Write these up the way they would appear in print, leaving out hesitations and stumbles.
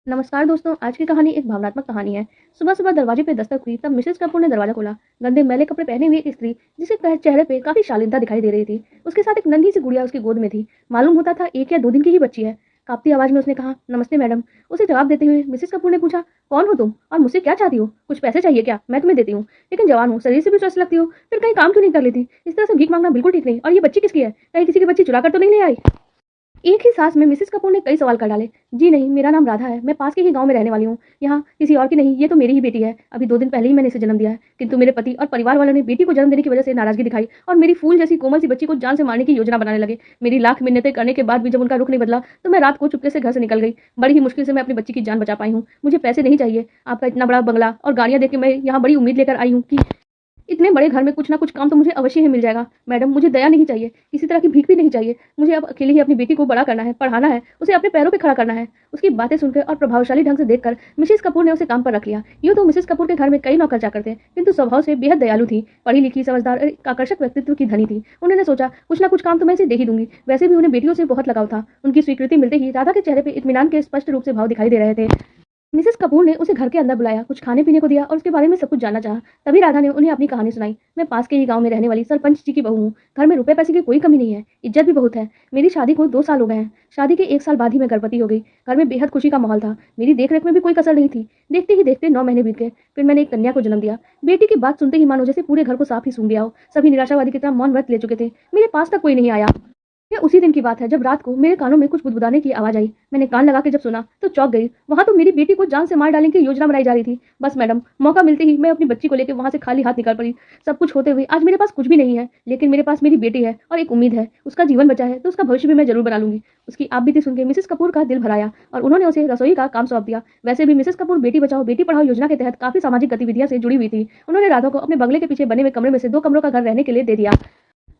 नमस्कार दोस्तों, आज की कहानी एक भावनात्मक कहानी है। सुबह सुबह दरवाजे पे दस्तक हुई तब मिसेस कपूर ने दरवाजा खोला। गंदे मैले कपड़े पहने हुए एक स्त्री जिसके चेहरे पे काफी शालीनता दिखाई दे रही थी। उसके साथ एक नन्ही सी गुड़िया उसकी गोद में थी। मालूम होता था 1 या 2 दिन की ही बच्ची है। कांपती आवाज में उसने कहा, नमस्ते मैडम। उसे जवाब देते हुए मिसेस कपूर ने पूछा, कौन हो तुम और मुझसे क्या चाहती हो? कुछ पैसे चाहिए क्या? मैं तुम्हें देती हूँ, लेकिन जवान हो, शरीर से भी स्वस्थ लगती हो, फिर कहीं काम क्यों नहीं कर लेती? इस तरह से भीख मांगना बिल्कुल ठीक नहीं। और ये बच्ची किसकी है? कहीं किसी की बच्ची चुरा कर तो नहीं ले आई? एक ही सांस में मिसेस कपूर ने कई सवाल कर डाले। जी नहीं, मेरा नाम राधा है, मैं पास के ही गांव में रहने वाली हूँ। यहाँ किसी और की नहीं, ये तो मेरी ही बेटी है। अभी 2 दिन पहले ही मैंने इसे जन्म दिया है, किंतु मेरे पति और परिवार वालों ने बेटी को जन्म देने की वजह से नाराजगी दिखाई और मेरी फूल जैसी कोमल सी बच्ची को जान से मारने की योजना बनाने लगे। मेरी लाख मिन्नतें करने के बाद भी जब उनका रुख नहीं बदला तो मैं रात को चुपके से घर से निकल गई। बड़ी ही मुश्किल से मैं अपनी बच्ची की जान बचा पाई हूँ। मुझे पैसे नहीं चाहिए, आपका इतना बड़ा बंगला और गाड़ियां देख के मैं यहाँ बड़ी उम्मीद लेकर आई हूँ कि इतने बड़े घर में कुछ ना कुछ काम तो मुझे अवश्य ही मिल जाएगा। मैडम, मुझे दया नहीं चाहिए, किसी तरह की भीख भी नहीं चाहिए। मुझे अब अकेले ही अपनी बेटी को बड़ा करना है, पढ़ाना है, उसे अपने पैरों पे खड़ा करना है। उसकी बातें सुनकर और प्रभावशाली ढंग से देखकर मिसेस कपूर ने उसे काम पर रख लिया। यूं तो मिसेस कपूर के घर में कई नौकर चाकर थे, किंतु स्वभाव से बेहद दयालु थी। पढ़ी लिखी, समझदार और एक आकर्षक व्यक्तित्व की धनी थी। उन्होंने सोचा कुछ ना कुछ काम तो मैं इसे दे ही दूंगी। वैसे भी उन्हें बेटियों से बहुत लगाव था। उनकी स्वीकृति मिलते ही राधा के चेहरे पे इत्मीनान के स्पष्ट रूप से भाव दिखाई दे रहे थे। मिसेस कपूर ने उसे घर के अंदर बुलाया, कुछ खाने पीने को दिया और उसके बारे में सब कुछ जानना चाहा। तभी राधा ने उन्हें अपनी कहानी सुनाई। मैं पास के ही गांव में रहने वाली सरपंच जी की बहू हूँ। घर में रुपए पैसे की कोई कमी नहीं है, इज्जत भी बहुत है। मेरी शादी को 2 साल हो गए हैं। शादी के 1 साल बाद ही मैं गर्भवती हो गई। घर में बेहद खुशी का माहौल था। मेरी देखरेख में भी कोई कसर नहीं थी। देखते ही देखते 9 महीने बीत गए। फिर मैंने एक कन्या को जन्म दिया। बेटी की बात सुनते ही मानो जैसे पूरे घर को साफ ही सूंघ गया हो। सभी निराशावादी की तरह मौन व्रत ले चुके थे। मेरे पास तक कोई नहीं आया। यह उसी दिन की बात है जब रात को मेरे कानों में कुछ बुदबुदाने की आवाज आई। मैंने कान लगा के जब सुना तो चौंक गई। वहां तो मेरी बेटी को जान से मार डालने की योजना बनाई जा रही थी। बस मैडम, मौका मिलते ही मैं अपनी बच्ची को लेकर वहां से खाली हाथ निकल पड़ी। सब कुछ होते हुए आज मेरे पास कुछ भी नहीं है, लेकिन मेरे पास मेरी बेटी है और एक उम्मीद है। उसका जीवन बचा है तो उसका भविष्य भी मैं जरूर बना लूंगी। उसकी आप बीती सुनकर मिसेस कपूर का दिल भराया और उन्होंने उसे रसोई का काम सौंप दिया। वैसे भी मिसेस कपूर बेटी बचाओ बेटी पढ़ाओ योजना के तहत काफी सामाजिक गतिविधियों से जुड़ी हुई थी। उन्होंने राधा को अपने बंगले के पीछे बने हुए कमरे में से 2 कमरों का घर रहने के लिए दे दिया।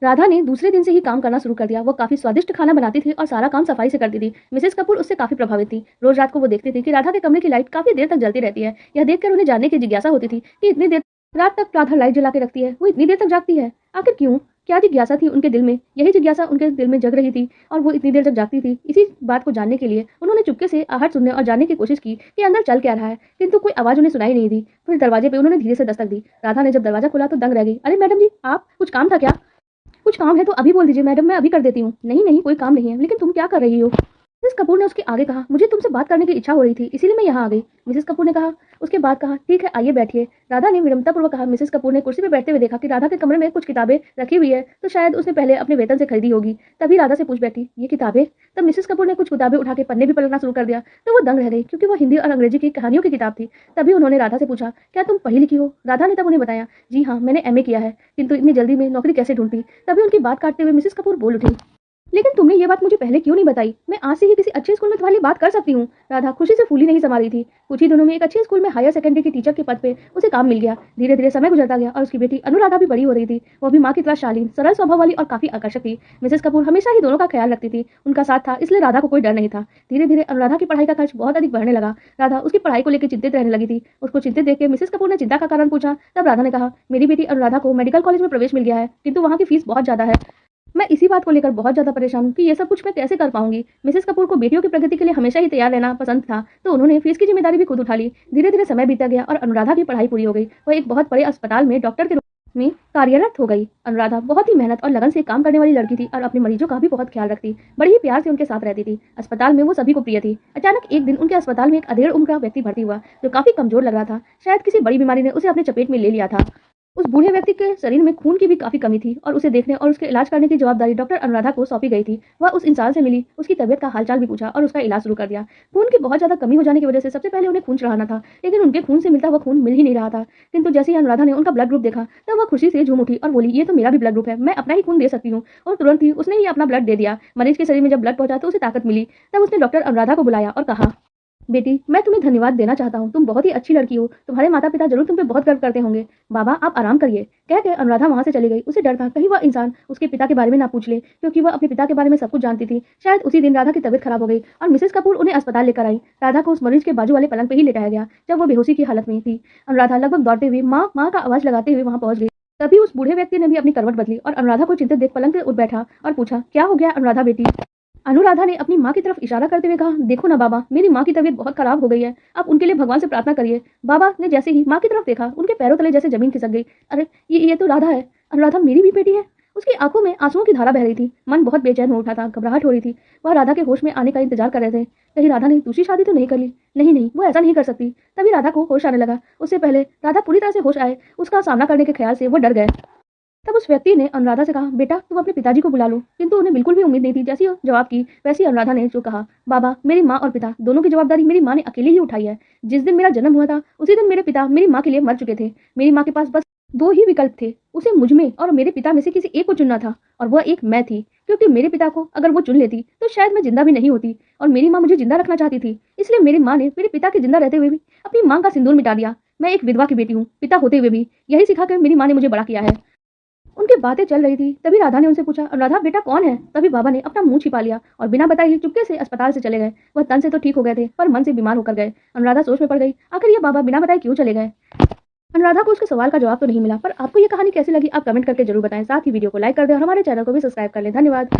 राधा ने दूसरे दिन से ही काम करना शुरू कर दिया। वो काफी स्वादिष्ट खाना बनाती थी और सारा काम सफाई से करती थी। मिसेस कपूर उससे काफी प्रभावित थी। रोज रात को वो देखती थी कि राधा के कमरे की लाइट काफी देर तक जलती रहती है। यह देखकर उन्हें जानने की जिज्ञासा होती थी कि इतनी देर रात तक राधा लाइट जला के रखती है, वो इतनी देर तक जागती है, आखिर क्यों? क्या जिज्ञासा थी उनके दिल में? यही जिज्ञासा उनके दिल में जग रही थी और वो इतनी देर तक जागती थी। इसी बात को जानने के लिए उन्होंने चुपके से आहट सुनने और जानने की कोशिश की कि अंदर चल क्या रहा है, किंतु कोई आवाज उन्हें सुनाई नहीं दी। फिर दरवाजे पे उन्होंने धीरे से दस्तक दी। राधा ने जब दरवाजा खोला तो दंग रह गई। अरे मैडम जी, आप, कुछ काम था क्या? कुछ काम है तो अभी बोल दीजिए मैडम, मैं अभी कर देती हूँ। नहीं नहीं, कोई काम नहीं है, लेकिन तुम क्या कर रही हो? मिसेस कपूर ने उसके आगे कहा, मुझे तुमसे बात करने की इच्छा हो रही थी, इसीलिए मैं यहाँ आ गई। मिसेस कपूर ने कहा, उसके बाद कहा, ठीक है आइए बैठिए। राधा ने विनम्रतापूर्वक कहा। मिसेस कपूर ने कुर्सी पर बैठते हुए देखा कि राधा के कमरे में कुछ किताबें रखी हुई है, तो शायद उसने पहले अपने वेतन से खरीदी होगी। तभी राधा से पूछ बैठी, ये किताबें? तब मिसेस कपूर ने कुछ किताबें उठा के पन्ने भी पलटना शुरू कर दिया तो वो दंग रह गई, क्योंकि वो हिंदी और अंग्रेजी की कहानियों की किताब थी। तभी उन्होंने राधा से पूछा, क्या तुम पढ़ी लिखी हो? राधा ने तब उन्हें बताया, जी हाँ, मैंने एमए किया है, किंतु इतनी जल्दी में नौकरी कैसे ढूंढती? तभी उनकी बात काटते हुए मिसेस कपूर बोल उठी, लेकिन तुमने ये बात मुझे पहले क्यों नहीं बताई? मैं आज से ही किसी अच्छे स्कूल में तुम्हारी बात कर सकती हूँ। राधा खुशी से फूली नहीं समा रही थी। कुछ ही दिनों में एक अच्छे स्कूल में हायर सेकेंडरी की टीचर के पद पे उसे काम मिल गया। धीरे धीरे समय गुजरता गया और उसकी बेटी अनुराधा भी बड़ी हो रही थी। वो भी माँ की तरह शालीन, सरल स्वभाव वाली और काफी आकर्षक थी। मिसेस कपूर हमेशा ही दोनों का ख्याल रखती थी। उनका साथ था, इसलिए राधा को कोई डर नहीं था। धीरे धीरे अनुराधा की पढ़ाई का खर्च बहुत अधिक बढ़ने लगा। राधा उसकी पढ़ाई को लेकर चिंतित रहने लगी थी। उसको चिंतित देख के मिसेस कपूर ने चिंता का कारण पूछा। तब राधा ने कहा, मेरी बेटी अनुराधा को मेडिकल कॉलेज में प्रवेश मिल गया है, किंतु वहाँ की फीस बहुत ज्यादा है। मैं इसी बात को लेकर बहुत ज्यादा परेशान हूँ कि ये सब कुछ मैं कैसे कर पाऊंगी। मिसेस कपूर को बेटियों की प्रगति के लिए हमेशा ही तैयार रहना पसंद था, तो उन्होंने फीस की जिम्मेदारी भी खुद उठा ली। धीरे धीरे समय बीता गया और अनुराधा की पढ़ाई पूरी हो गई। वह एक बहुत बड़े अस्पताल में डॉक्टर के रूप में कार्यरत हो गई। अनुराधा बहुत ही मेहनत और लगन से काम करने वाली लड़की थी और अपने मरीजों का भी बहुत ख्याल रखती। बड़ी ही प्यार से उनके साथ रहती थी। अस्पताल में वो सभी को प्रिय थी। अचानक एक दिन उनके अस्पताल में एक अधेड़ उम्र का व्यक्ति भर्ती हुआ, जो काफी कमजोर लग रहा था। शायद किसी बड़ी बीमारी ने उसे अपने चपेट में ले लिया था। उस बूढ़े व्यक्ति के शरीर में खून की भी काफी कमी थी और उसे देखने और उसके इलाज करने की जवाबदारी डॉक्टर अनुराधा को सौंपी गई थी। वह उस इंसान से मिली, उसकी तबियत का हालचाल भी पूछा और उसका इलाज शुरू कर दिया। खून की बहुत ज्यादा कमी हो जाने की वजह से सबसे पहले उन्हें खून चढ़ाना था, लेकिन उनके खून से मिलता हुआ खून मिल ही नहीं रहा था। किंतु जैसे ही अनुराधा ने उनका ब्लड ग्रुप देखा तब वह खुशी से झूम उठी और बोली, ये तो मेरा भी ब्लड ग्रुप है, मैं अपना ही खून दे सकती हूँ। और तुरंत ही उसने ही अपना ब्लड दे दिया। मरीज के शरीर में जब ब्लड पहुंचा तो उसे ताकत मिली। तब उसने डॉक्टर अनुराधा को बुलाया और कहा, बेटी, मैं तुम्हें धन्यवाद देना चाहता हूँ। तुम बहुत ही अच्छी लड़की हो। तुम्हारे माता पिता जरूर तुम पे बहुत गर्व करते होंगे। बाबा, आप आराम करिए। कह के अनुराधा वहां से चली गई। उसे डर था कहीं वह इंसान उसके पिता के बारे में ना पूछ ले, क्योंकि वह अपने पिता के बारे में सब कुछ जानती थी। शायद उसी दिन राधा की तबीयत खराब हो गई और मिसेस कपूर उन्हें अस्पताल लेकर आई। राधा को उस मरीज के बाजू वाले पलंग पे ही लेटाया गया जब वो बेहोशी की हालत में थी। अनुराधा लगभग दौड़ते हुए माँ माँ का आवाज लगाते हुए वहां पहुंच गई। तभी उस बूढ़े व्यक्ति ने भी अपनी करवट बदली और अनुराधा को चिंतित देख पलंग से उठ बैठा और पूछा, क्या हो गया अनुराधा बेटी? अनुराधा ने अपनी माँ की तरफ इशारा करते हुए कहा, देखो ना बाबा, मेरी माँ की तबीयत बहुत खराब हो गई है, आप उनके लिए भगवान से प्रार्थना करिए। बाबा ने जैसे ही माँ की तरफ देखा, उनके पैरों तले जैसे जमीन खिसक गई। अरे ये तो राधा है। अनुराधा मेरी भी बेटी है। उसकी आंखों में आंसुओं की धारा बह रही थी। मन बहुत बेचैन हो उठा था, घबराहट हो रही थी। वह राधा के होश में आने का इंतजार कर रहे थे। कहीं राधा ने दूसरी शादी तो नहीं कर ली? नहीं नहीं, वो ऐसा नहीं कर सकती। तभी राधा को होश आने लगा। उससे पहले राधा पूरी तरह से होश आए, उसका सामना करने के ख्याल से वो डर गए। तब उस व्यक्ति ने अनुराधा से कहा, बेटा तुम अपने पिताजी को बुला लो। किंतु उन्हें बिल्कुल भी उम्मीद नहीं थी। जैसी जवाब की वैसी अनुराधा ने जो कहा, बाबा मेरी माँ और पिता दोनों की जवाबदारी मेरी माँ ने अकेले ही उठाई है। जिस दिन मेरा जन्म हुआ था उसी दिन मेरे पिता मेरी माँ के लिए मर चुके थे। मेरी माँ के पास बस दो ही विकल्प थे, उसे मुझ में और मेरे पिता में से किसी एक को चुनना था, और वह एक मैं थी। क्योंकि मेरे पिता को अगर वो चुन लेती तो शायद मैं जिंदा भी नहीं होती, और मेरी माँ मुझे जिंदा रखना चाहती थी। इसलिए मेरी माँ ने मेरे पिता के जिंदा रहते हुए भी अपनी माँ का सिंदूर मिटा दिया। मैं एक विधवा की बेटी हूँ, पिता होते हुए भी। यही सिखाकर मेरी माँ ने मुझे बड़ा किया है। उनकी बातें चल रही थी, तभी राधा ने उनसे पूछा, राधा बेटा कौन है? तभी बाबा ने अपना मुंह छिपा लिया और बिना बताए ही चुपके से अस्पताल से चले गए। वह तन से तो ठीक हो गए थे, पर मन से बीमार होकर गए। अनुराधा सोच में पड़ गई, आखिर ये बाबा बिना बताए क्यों चले गए? अनुराधा को उसके सवाल का जवाब तो नहीं मिला, पर आपको ये कहानी कैसी लगी आप कमेंट करके जरूर बताएं। साथ ही वीडियो को लाइक कर दें और हमारे चैनल को भी सब्सक्राइब कर लें। धन्यवाद।